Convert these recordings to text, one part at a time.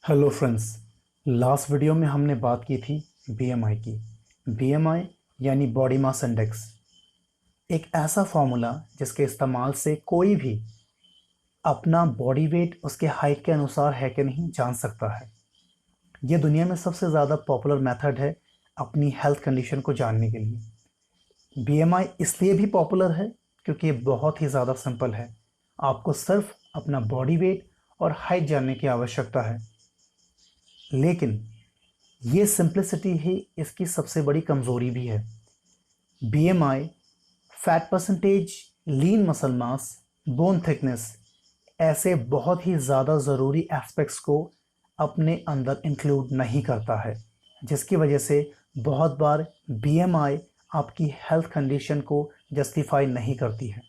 Hello friends. Last video में हमने बात की थी बीएमआई की। बीएमआई यानी बॉडी मास इंडेक्स, एक ऐसा फॉर्मूला जिसके इस्तेमाल से कोई भी अपना बॉडी वेट उसके हाइट के अनुसार है कि नहीं जान सकता है। यह दुनिया में सबसे ज़्यादा पॉपुलर मेथड है अपनी हेल्थ कंडीशन को जानने के लिए। बीएमआई इसलिए भी पॉपुलर है क्योंकि ये बहुत ही ज़्यादा सिंपल है। आपको सिर्फ अपना बॉडी वेट और हाइट जानने की आवश्यकता है, लेकिन ये सिंप्लिसिटी ही इसकी सबसे बड़ी कमज़ोरी भी है। BMI, fat percentage, lean muscle mass, bone thickness ऐसे बहुत ही ज़्यादा ज़रूरी एस्पेक्ट्स को अपने अंदर इंक्लूड नहीं करता है, जिसकी वजह से बहुत बार बीएमआई आपकी हेल्थ कंडीशन को जस्टिफाई नहीं करती है।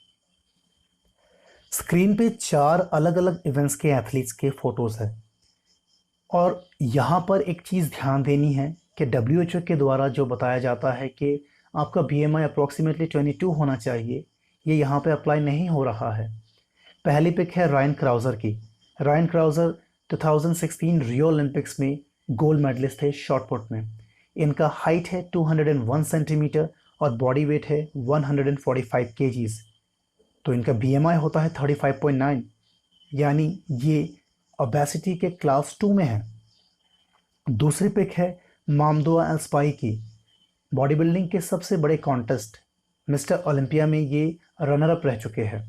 स्क्रीन पे 4 अलग अलग इवेंट्स के एथलीट्स के फ़ोटोज़ हैं, और यहाँ पर एक चीज़ ध्यान देनी है कि डब्ल्यूएचओ के द्वारा जो बताया जाता है कि आपका बीएमआई अप्रॉक्सीमेटली 22 होना चाहिए, ये यहाँ पे अप्लाई नहीं हो रहा है। पहली पिक है रायन क्राउज़र की। रायन क्राउज़र 2016 रियो ओलंपिक्स में गोल्ड मेडलिस्ट थे शॉट पुट में। इनका हाइट है 201 सेंटीमीटर और बॉडी वेट है 145 केजीज़। तो इनका बीएमआई होता है 35.9, यानी ये ओबेसिटी के क्लास 2 में है। दूसरी पिक है मामदोआ एल्सपाई की। बॉडी बिल्डिंग के सबसे बड़े कॉन्टेस्ट मिस्टर ओलंपिया में ये रनर अप रह चुके हैं।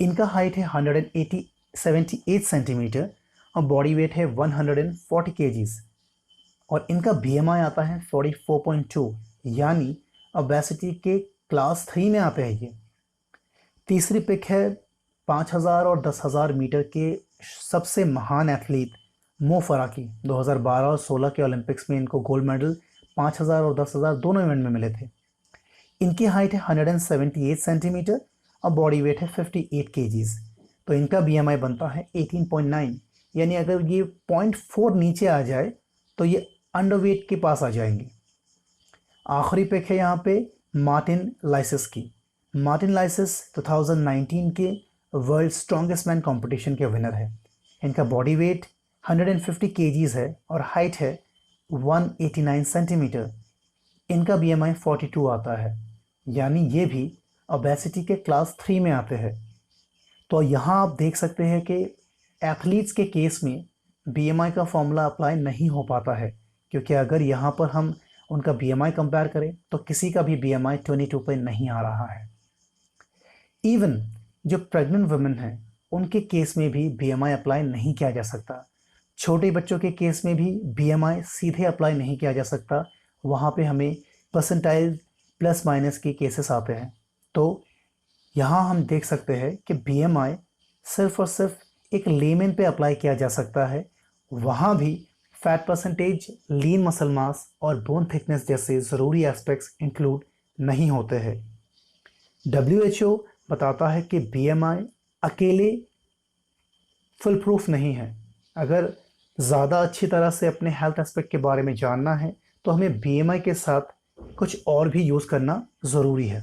इनका हाइट है 178 सेंटीमीटर और बॉडी वेट है 140 केजीज़, और इनका बीएमआई आता है 44.2, यानी ओबेसिटी के क्लास 3 में आते हैं ये। तीसरी पिक है 5000 और 10,000 मीटर के सबसे महान एथलीट मो फराह की। 2012 और 16 के ओलंपिक्स में इनको गोल्ड मेडल 5000 और 10,000 दोनों इवेंट में मिले थे। इनकी हाइट है 178 सेंटीमीटर और बॉडी वेट है 58 केजीज़। तो इनका बीएमआई बनता है 18.9, यानी अगर ये 0.4 नीचे आ जाए तो ये अंडरवेट के पास आ जाएंगे। आखिरी पिक है यहाँ पे मार्टिन लाइसिस की। मार्टिन लाइसिस 2019 के वर्ल्ड स्ट्रॉन्गेस्ट मैन कंपटीशन के विनर है। इनका बॉडी वेट 150 केजीज़ है और हाइट है 189 सेंटीमीटर। इनका बीएमआई 42 आता है, यानी ये भी ओबेसिटी के क्लास 3 में आते हैं। तो यहाँ आप देख सकते हैं कि एथलीट्स के केस में बीएमआई का फॉर्मूला अप्लाई नहीं हो पाता है, क्योंकि अगर यहाँ पर हम उनका बीएमआई कंपेयर करें तो किसी का भी बीएमआई 22 पे नहीं आ रहा है। इवन जो प्रेग्नेंट वुमेन हैं उनके केस में भी बीएमआई अप्लाई नहीं किया जा सकता। छोटे बच्चों के केस में भी बीएमआई सीधे अप्लाई नहीं किया जा सकता, वहाँ पे हमें परसेंटाइल प्लस माइनस के केसेस आते हैं। तो यहाँ हम देख सकते हैं कि बीएमआई सिर्फ और सिर्फ एक लेमन पे अप्लाई किया जा सकता है, वहाँ भी fat percentage, lean muscle mass और बोन थिकनेस जैसे ज़रूरी एस्पेक्ट्स इंक्लूड नहीं होते हैं। डब्ल्यूएचओ बताता है कि बीएमआई अकेले फुल प्रूफ नहीं है। अगर ज़्यादा अच्छी तरह से अपने हेल्थ एस्पेक्ट के बारे में जानना है तो हमें बीएमआई के साथ कुछ और भी यूज़ करना ज़रूरी है।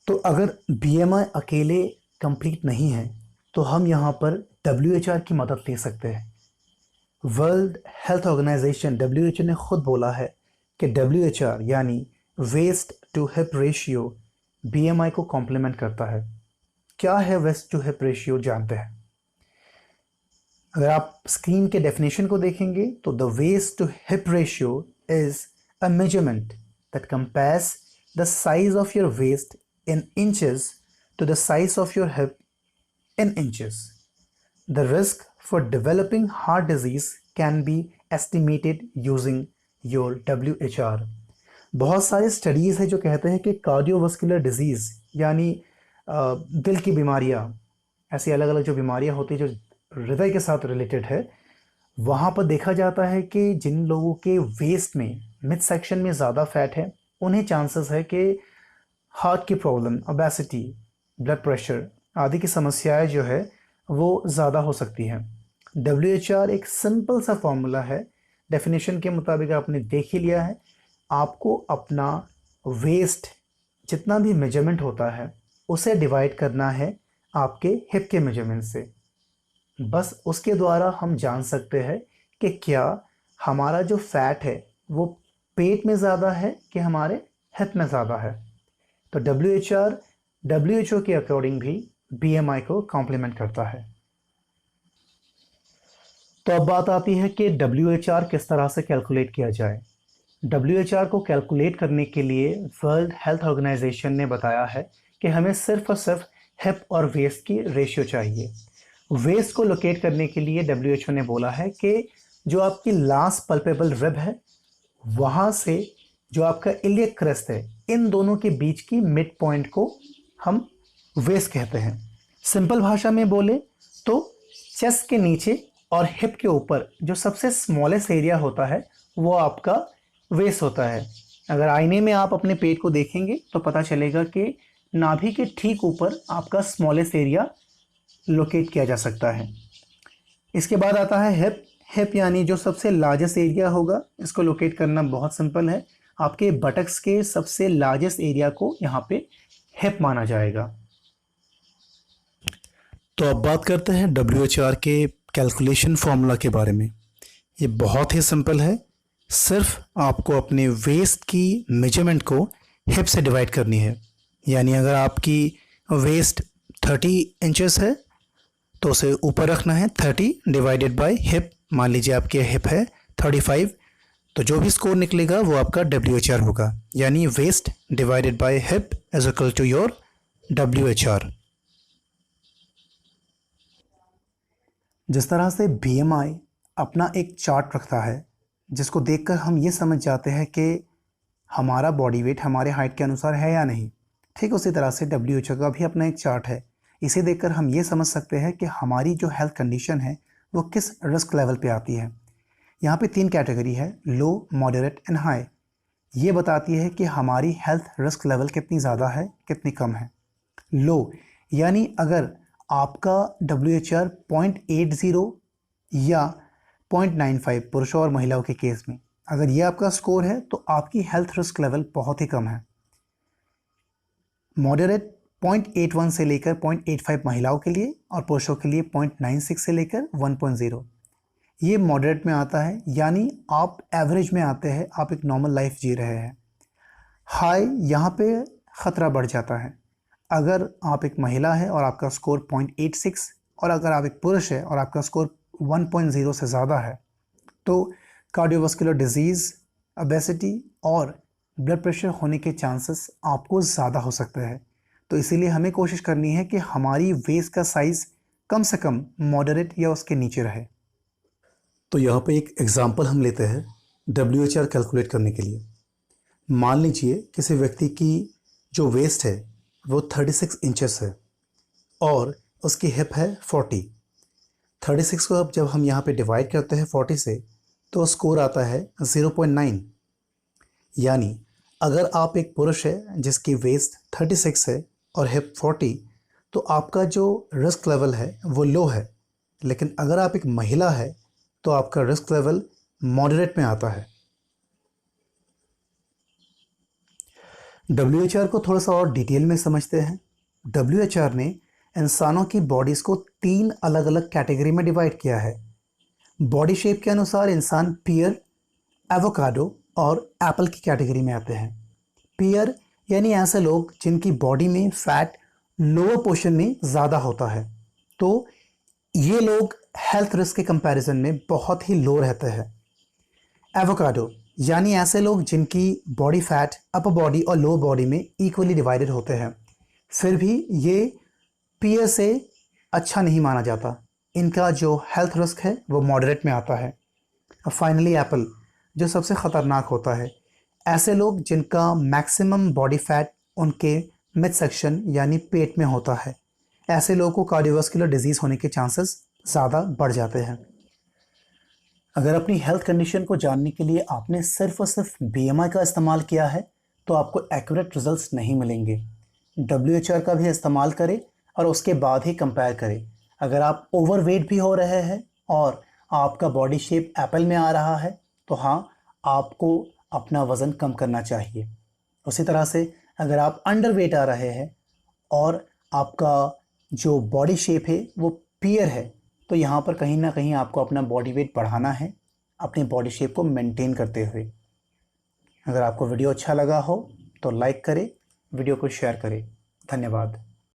तो अगर बीएमआई अकेले कंप्लीट नहीं है तो हम यहाँ पर डब्ल्यूएचआर की मदद ले सकते हैं। वर्ल्ड हेल्थ ऑर्गेनाइजेशन डब्ल्यूएचओ ने खुद बोला है कि डब्ल्यूएचआर यानी waist to hip ratio BMI को कॉम्प्लीमेंट करता है। क्या है वेस्ट टू हिप रेशियो जानते हैं। अगर आप स्क्रीन के डेफिनेशन को देखेंगे तो the waist to hip ratio is a measurement that compares the size of your waist in inches to the size of your hip in inches. The risk for developing heart disease can be estimated using your WHR. बहुत सारे studies है जो कहते हैं कि cardiovascular disease यानी दिल की बीमारियाँ, ऐसी अलग अलग जो बीमारियाँ होती हैं जो हृदय के साथ रिलेटेड है, वहाँ पर देखा जाता है कि जिन लोगों के वेस्ट में मिड सेक्शन में ज़्यादा फैट है उन्हें चांसेस है कि हार्ट की प्रॉब्लम, ओबेसिटी, ब्लड प्रेशर आदि की समस्याएं जो है वो ज़्यादा हो सकती हैं। डब्ल्यूएचआर एक सिंपल सा फॉर्मूला है, डेफिनेशन के मुताबिक आपने देख ही लिया है। आपको अपना वेस्ट जितना भी मेजरमेंट होता है उसे डिवाइड करना है आपके हिप के मेजरमेंट से। बस उसके द्वारा हम जान सकते हैं कि क्या हमारा जो फैट है वो पेट में ज़्यादा है कि हमारे हिप में ज़्यादा है। तो WHO के अकॉर्डिंग भी BMI को कॉम्प्लीमेंट करता है। तो अब बात आती है कि WHR किस तरह से कैलकुलेट किया जाए। WHR को कैलकुलेट करने के लिए वर्ल्ड हेल्थ ऑर्गेनाइजेशन ने बताया है कि हमें सिर्फ और सिर्फ हिप और वेस्ट की रेशियो चाहिए। वेस्ट को लोकेट करने के लिए WHO ने बोला है कि जो आपकी लास्ट पल्पेबल रिब है वहाँ से जो आपका इलियक क्रेस्ट है, इन दोनों के बीच की मिड पॉइंट को हम वेस्ट कहते हैं। सिंपल भाषा में बोले तो चेस्ट के नीचे और हिप के ऊपर जो सबसे स्मॉलेस्ट एरिया होता है वो आपका वेस्ट होता है। अगर आईने में आप अपने पेट को देखेंगे तो पता चलेगा कि नाभि के ठीक ऊपर आपका स्मॉलेस्ट एरिया लोकेट किया जा सकता है। इसके बाद आता है हिप। हिप यानी जो सबसे लार्जेस्ट एरिया होगा, इसको लोकेट करना बहुत सिंपल है। आपके बटक्स के सबसे लार्जेस्ट एरिया को यहाँ पे हिप माना जाएगा। तो अब बात करते हैं WHR के कैलकुलेशन फॉर्मूला के बारे में। ये बहुत ही सिंपल है, सिर्फ आपको अपने वेस्ट की मेजरमेंट को हिप से डिवाइड करनी है। यानी अगर आपकी वेस्ट 30 इंचेस है तो उसे ऊपर रखना है 30 डिवाइडेड बाय हिप। मान लीजिए आपके हिप है 35, तो जो भी स्कोर निकलेगा वो आपका WHR होगा। यानी waist divided by hip is equal to your WHR। जिस तरह से BMI अपना एक चार्ट रखता है जिसको देखकर हम ये समझ जाते हैं कि हमारा बॉडी वेट हमारे हाइट के अनुसार है या नहीं, ठीक उसी तरह से WHO का भी अपना एक चार्ट है। इसे देखकर हम ये समझ सकते हैं कि हमारी जो हेल्थ कंडीशन है वो किस रिस्क लेवल पे आती है। यहाँ पे 3 कैटेगरी है, लो, मॉडरेट एंड हाई। ये बताती है कि हमारी हेल्थ रिस्क लेवल कितनी ज़्यादा है कितनी कम है। लो यानी अगर आपका WHR 0.80 या 0.95 पुरुषों और महिलाओं के केस में अगर ये आपका स्कोर है तो आपकी हेल्थ रिस्क लेवल बहुत ही कम है। मॉडरेट 0.81 से लेकर 0.85 महिलाओं के लिए और पुरुषों के लिए 0.96 से लेकर 1.0, ये मॉडरेट में आता है, यानी आप एवरेज में आते हैं, आप एक नॉर्मल लाइफ जी रहे हैं। हाई यहाँ पे ख़तरा बढ़ जाता है। अगर आप एक महिला है और आपका स्कोर 0.86 और अगर आप एक पुरुष है और आपका स्कोर 1.0 से ज़्यादा है तो कार्डियोवास्कुलर डिजीज़, ओबेसिटी और ब्लड प्रेशर होने के चांसेस आपको ज़्यादा हो सकते हैं। तो इसीलिए हमें कोशिश करनी है कि हमारी वेस्ट का साइज़ कम से कम मॉडरेट या उसके नीचे रहे। तो यहाँ पे एक एग्जांपल हम लेते हैं WHR कैलकुलेट करने के लिए। मान लीजिए किसी व्यक्ति की जो वेस्ट है वो 36 इंचेस है और उसकी हिप है 40। 36 को अब जब हम यहाँ पे डिवाइड करते हैं 40 से तो स्कोर आता है 0.9। यानी अगर आप एक पुरुष है जिसकी वेस्ट 36 है और हिप 40 तो आपका जो रिस्क लेवल है वो लो है। लेकिन अगर आप एक महिला है तो आपका रिस्क लेवल मॉडरेट में आता है। WHR को थोड़ा सा और डिटेल में समझते हैं। WHR ने इंसानों की बॉडीज को 3 अलग अलग कैटेगरी में डिवाइड किया है। बॉडी शेप के अनुसार इंसान पियर, एवोकाडो और एप्पल की कैटेगरी में आते हैं। पियर यानी ऐसे लोग जिनकी बॉडी में फैट लोअर पोर्शन में ज़्यादा होता है, तो ये लोग हेल्थ रिस्क के कंपैरिजन में बहुत ही लो रहते हैं। एवोकाडो यानी ऐसे लोग जिनकी बॉडी फैट अपर बॉडी और लोअर बॉडी में इक्वली डिवाइडेड होते हैं, फिर भी ये पियर से अच्छा नहीं माना जाता, इनका जो हेल्थ रिस्क है वो मॉडरेट में आता है। और फाइनली एप्पल जो सबसे ख़तरनाक होता है, ऐसे लोग जिनका मैक्सिमम बॉडी फैट उनके मिड सेक्शन यानी पेट में होता है, ऐसे लोगों को कार्डियोवास्कुलर डिजीज़ होने के चांसेस ज़्यादा बढ़ जाते हैं। अगर अपनी हेल्थ कंडीशन को जानने के लिए आपने सिर्फ और सिर्फ BMI का इस्तेमाल किया है तो आपको एक्यूरेट रिजल्ट्स नहीं मिलेंगे। WHR का भी इस्तेमाल करें और उसके बाद ही कंपेयर करें। अगर आप ओवरवेट भी हो रहे हैं और आपका बॉडी शेप एप्पल में आ रहा है तो हाँ, आपको अपना वज़न कम करना चाहिए। उसी तरह से अगर आप अंडरवेट आ रहे हैं और आपका जो बॉडी शेप है वो पियर है तो यहाँ पर कहीं ना कहीं आपको अपना बॉडी वेट बढ़ाना है अपनी बॉडी शेप को मेंटेन करते हुए। अगर आपको वीडियो अच्छा लगा हो तो लाइक करें, वीडियो को शेयर करें। धन्यवाद।